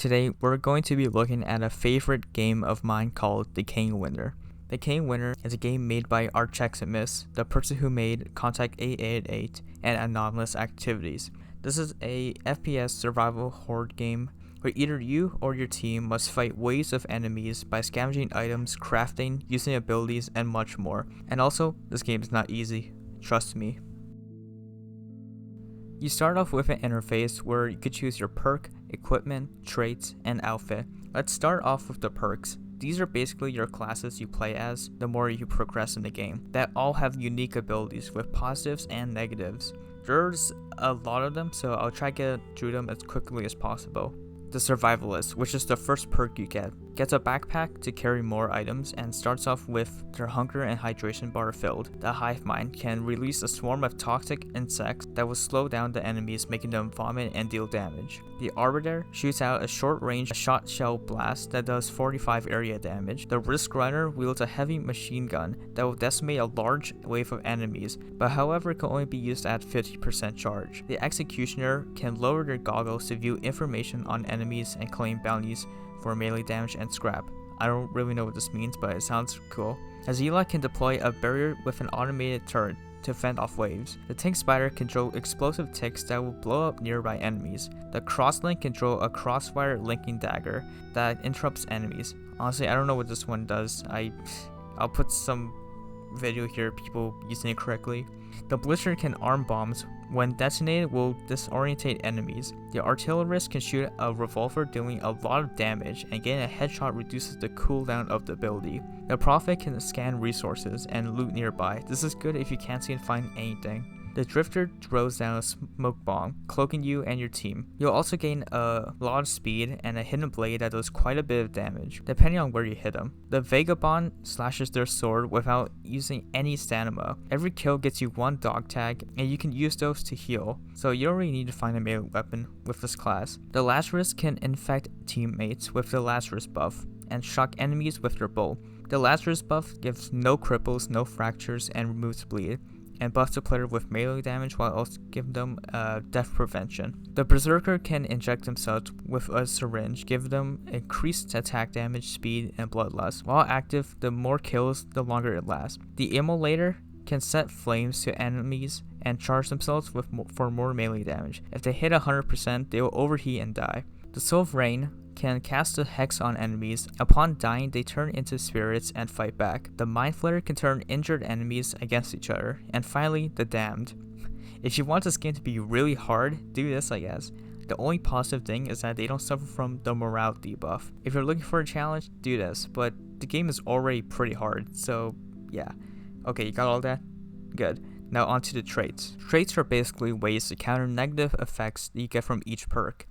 Today, we're going to be looking at a favorite game of mine called Decaying Winter. Decaying Winter is a game made by Archeximus, the person who made Contact 888 and Anomalous Activities. This is a FPS survival horde game where either you or your team must fight waves of enemies by scavenging items, crafting, using abilities, and much more. And also, this game is not easy, trust me. You start off with an interface where you could choose your perk, equipment, traits, and outfit. Let's start off with the perks. These are basically your classes you play as the more you progress in the game, that all have unique abilities with positives and negatives. There's a lot of them, so I'll try to get through them as quickly as possible. The Survivalist, which is the first perk you get, gets a backpack to carry more items and starts off with their hunger and hydration bar filled. The Hive Mind can release a swarm of toxic insects that will slow down the enemies, making them vomit and deal damage. The Arbiter shoots out a short-range shot shell blast that does 45 area damage. The Risk Runner wields a heavy machine gun that will decimate a large wave of enemies, but however it can only be used at 50% charge. The Executioner can lower their goggles to view information on enemies and claim bounties for melee damage and scrap. I don't really know what this means, but it sounds cool. Azila can deploy a barrier with an automated turret to fend off waves. The Tank Spider can throw explosive ticks that will blow up nearby enemies. The Crosslink can throw a crossfire linking dagger that interrupts enemies. Honestly, I don't know what this one does. I'll put some video here, people using it correctly. The Blizzard can arm bombs. When detonated, will disorientate enemies. The Artillerist can shoot a revolver dealing a lot of damage, and getting a headshot reduces the cooldown of the ability. The Prophet can scan resources and loot nearby. This is good if you can't see and find anything. The Drifter throws down a smoke bomb, cloaking you and your team. You'll also gain a lot of speed and a hidden blade that does quite a bit of damage, depending on where you hit them. The Vagabond slashes their sword without using any stamina. Every kill gets you one dog tag, and you can use those to heal, so you don't really need to find a melee weapon with this class. The Lazarus can infect teammates with the Lazarus buff, and shock enemies with their bow. The Lazarus buff gives no cripples, no fractures, and removes bleed, and buffs the player with melee damage while also giving them death prevention. The Berserker can inject themselves with a syringe, give them increased attack damage, speed, and bloodlust. While active, the more kills, the longer it lasts. The Immolator can set flames to enemies and charge themselves for more melee damage. If they hit 100%, they will overheat and die. The Soul of Rain can cast a hex on enemies. Upon dying, they turn into spirits and fight back. The Mind Flayer can turn injured enemies against each other. And finally, the Damned. If you want this game to be really hard, do this, I guess. The only positive thing is that they don't suffer from the morale debuff. If you're looking for a challenge, do this, but the game is already pretty hard, so yeah. Okay, you got all that? Good. Now onto the traits. Traits are basically ways to counter negative effects that you get from each perk.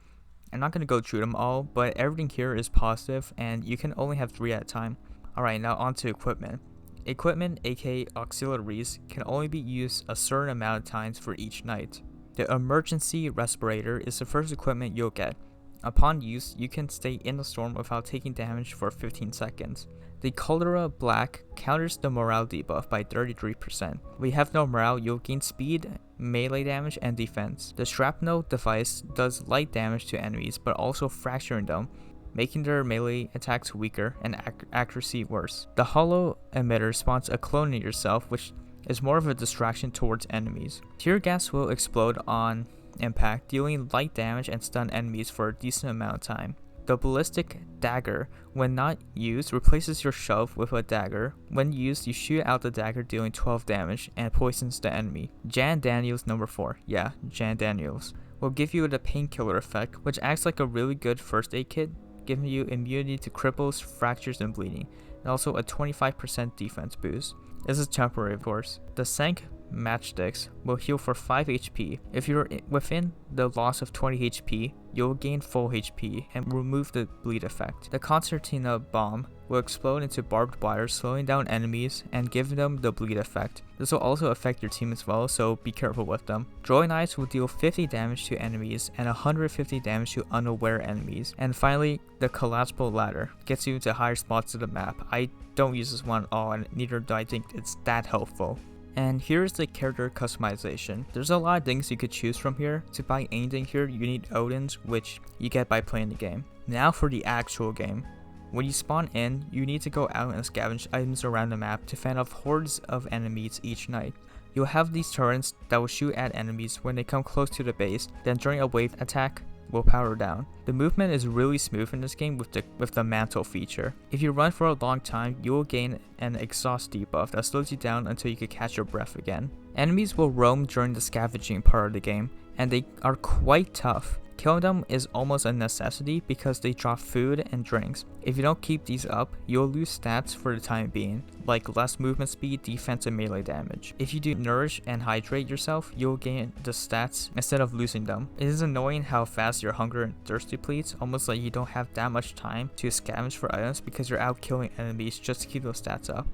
I'm not going to go through them all, but everything here is positive, and you can only have 3 at a time. Alright, now on to equipment. Equipment, aka auxiliaries, can only be used a certain amount of times for each night. The Emergency Respirator is the first equipment you'll get. Upon use, you can stay in the storm without taking damage for 15 seconds. The Cholera Black counters the morale debuff by 33%. When you have no morale, you'll gain speed, melee damage, and defense. The Shrapnel device does light damage to enemies, but also fracturing them, making their melee attacks weaker and accuracy worse. The Hollow Emitter spawns a clone in yourself, which is more of a distraction towards enemies. Tear gas will explode on impact, dealing light damage and stun enemies for a decent amount of time. The Ballistic Dagger, when not used, replaces your shove with a dagger. When used, you shoot out the dagger dealing 12 damage and poisons the enemy. Jan Daniels number 4, yeah, Jan Daniels, will give you the Painkiller effect, which acts like a really good first aid kit, giving you immunity to cripples, fractures, and bleeding, and also a 25% defense boost. This is temporary, of course. The Sank Matchsticks will heal for 5 HP. If you're within the loss of 20 HP, you'll gain full HP and remove the bleed effect. The Concertina Bomb will explode into barbed wire, slowing down enemies and giving them the bleed effect. This will also affect your team as well, so be careful with them. Throwing Knives will deal 50 damage to enemies and 150 damage to unaware enemies. And finally, the Collapsible Ladder gets you to higher spots of the map. I don't use this one at all, and neither do I think it's that helpful. And here's the character customization. There's a lot of things you could choose from here. To buy anything here, you need Odins, which you get by playing the game. Now for the actual game. When you spawn in, you need to go out and scavenge items around the map to fend off hordes of enemies each night. You'll have these turrets that will shoot at enemies when they come close to the base, then during a wave attack, will power down. The movement is really smooth in this game with the mantle feature. If you run for a long time, you will gain an exhaust debuff that slows you down until you can catch your breath again. Enemies will roam during the scavenging part of the game, and they are quite tough. Killing them is almost a necessity because they drop food and drinks. If you don't keep these up, you'll lose stats for the time being, like less movement speed, defense, and melee damage. If you do nourish and hydrate yourself, you'll gain the stats instead of losing them. It is annoying how fast your hunger and thirst depletes, almost like you don't have that much time to scavenge for items because you're out killing enemies just to keep those stats up.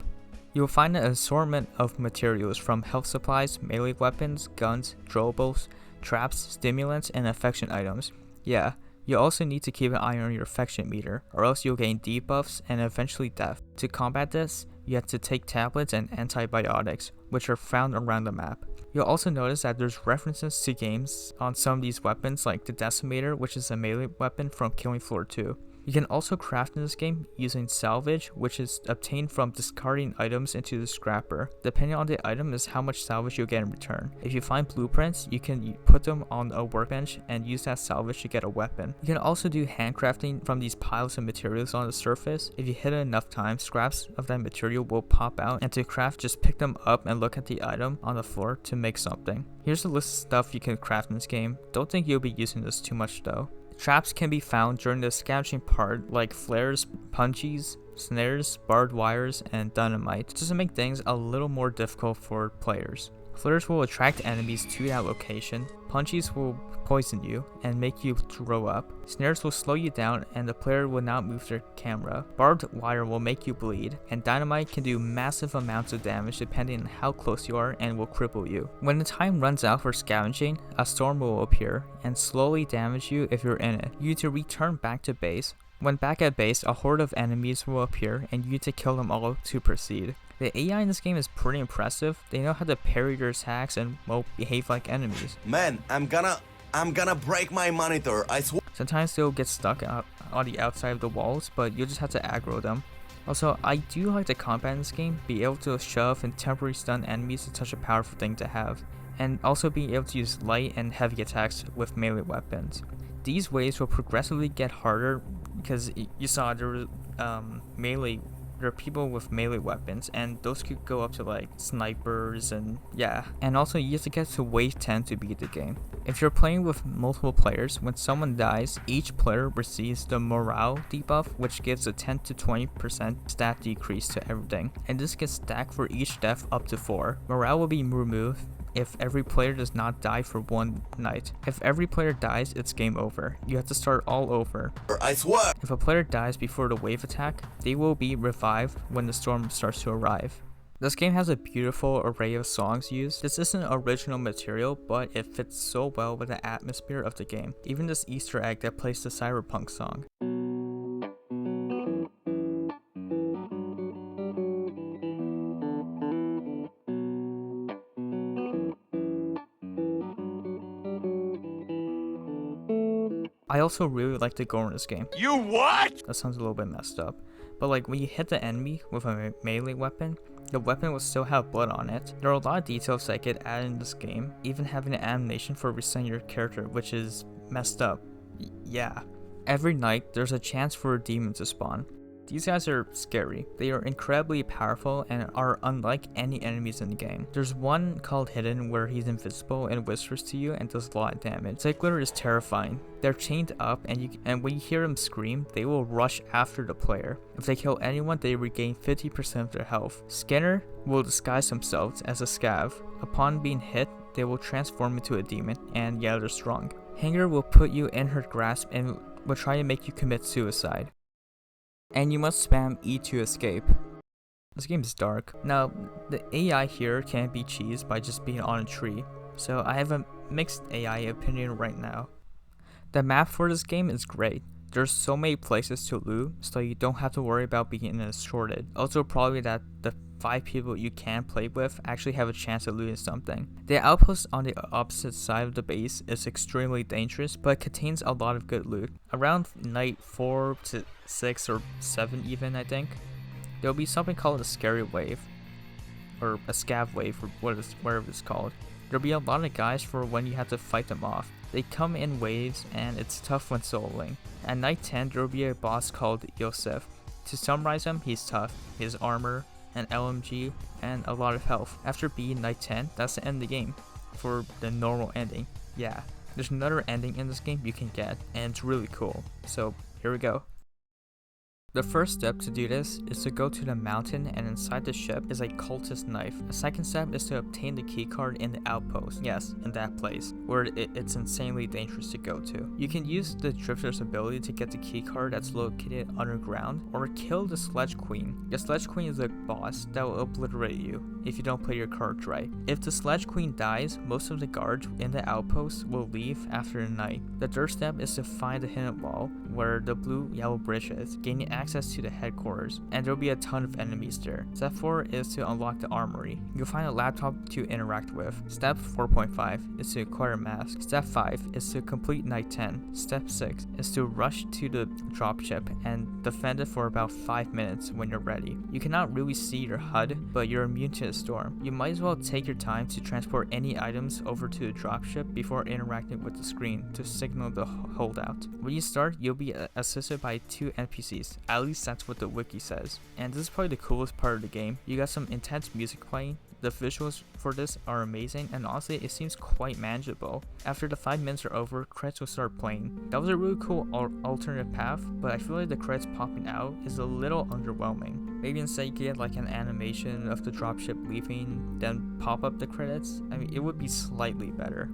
You will find an assortment of materials from health supplies, melee weapons, guns, throwables, traps, stimulants, and affection items. Yeah, you also need to keep an eye on your affection meter, or else you'll gain debuffs and eventually death. To combat this, you have to take tablets and antibiotics, which are found around the map. You'll also notice that there's references to games on some of these weapons, like the Decimator, which is a melee weapon from Killing Floor 2. You can also craft in this game using salvage, which is obtained from discarding items into the scrapper. Depending on the item is how much salvage you'll get in return. If you find blueprints, you can put them on a workbench and use that salvage to get a weapon. You can also do handcrafting from these piles of materials on the surface. If you hit it enough times, scraps of that material will pop out, and to craft, just pick them up and look at the item on the floor to make something. Here's a list of stuff you can craft in this game. Don't think you'll be using this too much though. Traps can be found during the scavenging part, like flares, punchies, snares, barbed wires, and dynamite, just to make things a little more difficult for players. Flares will attract enemies to that location, punchies will poison you and make you throw up, snares will slow you down and the player will not move their camera, barbed wire will make you bleed, and dynamite can do massive amounts of damage depending on how close you are and will cripple you. When the time runs out for scavenging, a storm will appear and slowly damage you if you're in it. You need to return back to base. When back at base, a horde of enemies will appear and you need to kill them all to proceed. The AI in this game is pretty impressive. They know how to parry their attacks and will behave like enemies. Man, I'm gonna break my monitor, I swear. Sometimes they'll get stuck on the outside of the walls, but you'll just have to aggro them. Also, I do like the combat in this game. Being able to shove and temporarily stun enemies is such a powerful thing to have. And also being able to use light and heavy attacks with melee weapons. These waves will progressively get harder because you saw there are people with melee weapons, and those could go up to like snipers and yeah. And also you have to get to wave 10 to beat the game. If you're playing with multiple players, when someone dies, each player receives the morale debuff, which gives a 10 to 20% stat decrease to everything. And this gets stacked for each death up to 4. Morale will be removed if every player does not die for one night. If every player dies, it's game over. You have to start all over. I swear. If a player dies before the wave attack, they will be revived when the storm starts to arrive. This game has a beautiful array of songs used. This isn't original material, but it fits so well with the atmosphere of the game. Even this Easter egg that plays the Cyberpunk song. I also really like the gore in this game. You what? That sounds a little bit messed up. But like when you hit the enemy with a melee weapon, the weapon will still have blood on it. There are a lot of details that get added in this game, even having an animation for resetting your character, which is messed up. Yeah. Every night, there's a chance for a demon to spawn. These guys are scary. They are incredibly powerful and are unlike any enemies in the game. There's one called Hidden where he's invisible and whispers to you and does a lot of damage. Ziggler is terrifying. They're chained up and when you hear them scream, they will rush after the player. If they kill anyone, they regain 50% of their health. Skinner will disguise themselves as a scav. Upon being hit, they will transform into a demon, and yeah, they're strong. Hanger will put you in her grasp and will try to make you commit suicide. And you must spam E to escape. This game is dark. Now, the AI here can't be cheesed by just being on a tree, so I have a mixed AI opinion right now. The map for this game is great. There's so many places to loot, so you don't have to worry about being shorted. Also, probably that the 5 people you can play with actually have a chance of looting something. The outpost on the opposite side of the base is extremely dangerous, but contains a lot of good loot. Around night 4 to 6 or 7 even, I think, there'll be something called a scary wave, or a scav wave, or whatever it's called. There'll be a lot of guys for when you have to fight them off. They come in waves and it's tough when soloing. At night 10 there'll be a boss called Yosef. To summarize him, he's tough. He has armor, an LMG, and a lot of health. After beating night 10, that's the end of the game. For the normal ending. Yeah, there's another ending in this game you can get, and it's really cool. So here we go. The first step to do this is to go to the mountain, and inside the ship is a cultist knife. The second step is to obtain the keycard in the outpost. Yes, in that place, where it's insanely dangerous to go to. You can use the drifter's ability to get the keycard that's located underground, or kill the sledge queen. The sledge queen is a boss that will obliterate you if you don't play your cards right. If the sledge queen dies, most of the guards in the outpost will leave after the night. The third step is to find the hidden wall where the blue-yellow bridge is, gaining access to the headquarters, and there'll be a ton of enemies there. Step 4 is to unlock the armory. You'll find a laptop to interact with. Step 4.5 is to acquire a mask. Step 5 is to complete night 10. Step 6 is to rush to the dropship and defend it for about 5 minutes when you're ready. You cannot really see your HUD, but you're immune to the storm. You might as well take your time to transport any items over to the dropship before interacting with the screen to signal the holdout. When you start, you'll be assisted by 2 NPCs. At least that's what the wiki says. And this is probably the coolest part of the game. You got some intense music playing. The visuals for this are amazing, and honestly it seems quite manageable. After the 5 minutes are over, credits will start playing. That was a really cool alternative path, but I feel like the credits popping out is a little underwhelming. Maybe instead you get like an animation of the dropship leaving, then pop up the credits. I mean, it would be slightly better.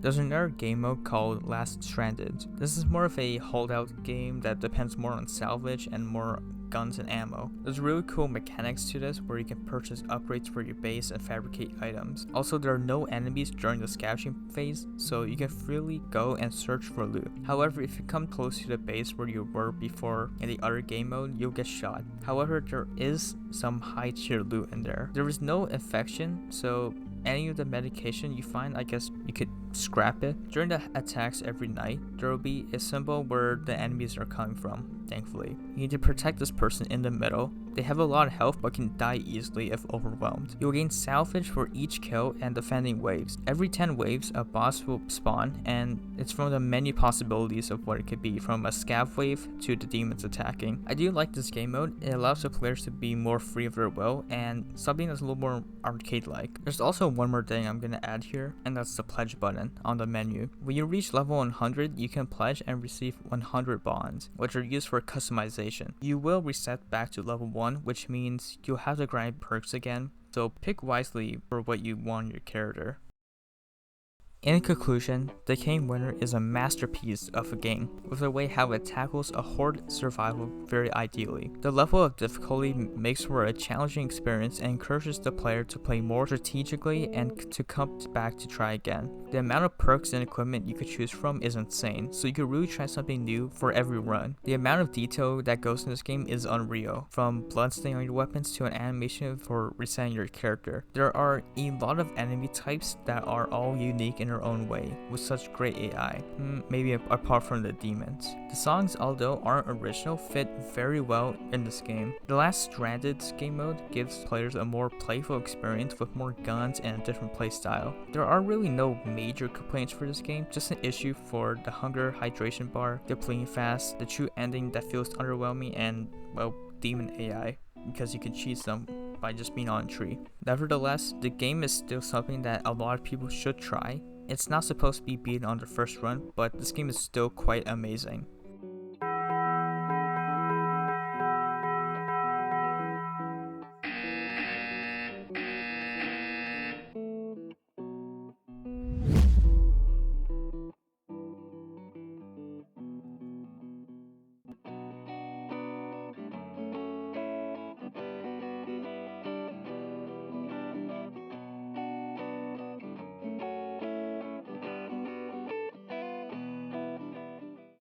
There's another game mode called Last Stranded. This is more of a holdout game that depends more on salvage and more guns and ammo. There's really cool mechanics to this where you can purchase upgrades for your base and fabricate items. Also, there are no enemies during the scavenging phase, so you can freely go and search for loot. However, if you come close to the base where you were before in the other game mode, you'll get shot. However, there is some high tier loot in there. There is no infection, so any of the medication you find, I guess you could scrap it. During the attacks every night, there will be a symbol where the enemies are coming from, thankfully. You need to protect this person in the middle. They have a lot of health but can die easily if overwhelmed. You'll gain salvage for each kill and defending waves. Every 10 waves, a boss will spawn, and it's from the many possibilities of what it could be, from a scav wave to the demons attacking. I do like this game mode. It allows the players to be more free of their will and something that's a little more arcade-like. There's also one more thing I'm gonna add here, and that's the pledge button on the menu. When you reach level 100, you can pledge and receive 100 bonds, which are used for customization. You will reset back to level 1, which means you'll have to grind perks again, so pick wisely for what you want in your character. In conclusion, Decaying Winter is a masterpiece of a game, with the way how it tackles a horde survival very ideally. The level of difficulty makes for a challenging experience and encourages the player to play more strategically and to come back to try again. The amount of perks and equipment you could choose from is insane, so you could really try something new for every run. The amount of detail that goes in this game is unreal, from bloodstain on your weapons to an animation for resetting your character. There are a lot of enemy types that are all unique in their own way, with such great AI, maybe apart from the demons. The songs, although aren't original, fit very well in this game. The Last Stranded game mode gives players a more playful experience with more guns and a different playstyle. There are really no major complaints for this game, just an issue for the hunger hydration bar, the playing fast, the true ending that feels underwhelming, and, well, demon AI, because you can cheese them by just being on a tree. Nevertheless, the game is still something that a lot of people should try. It's not supposed to be beaten on the first run, but this game is still quite amazing.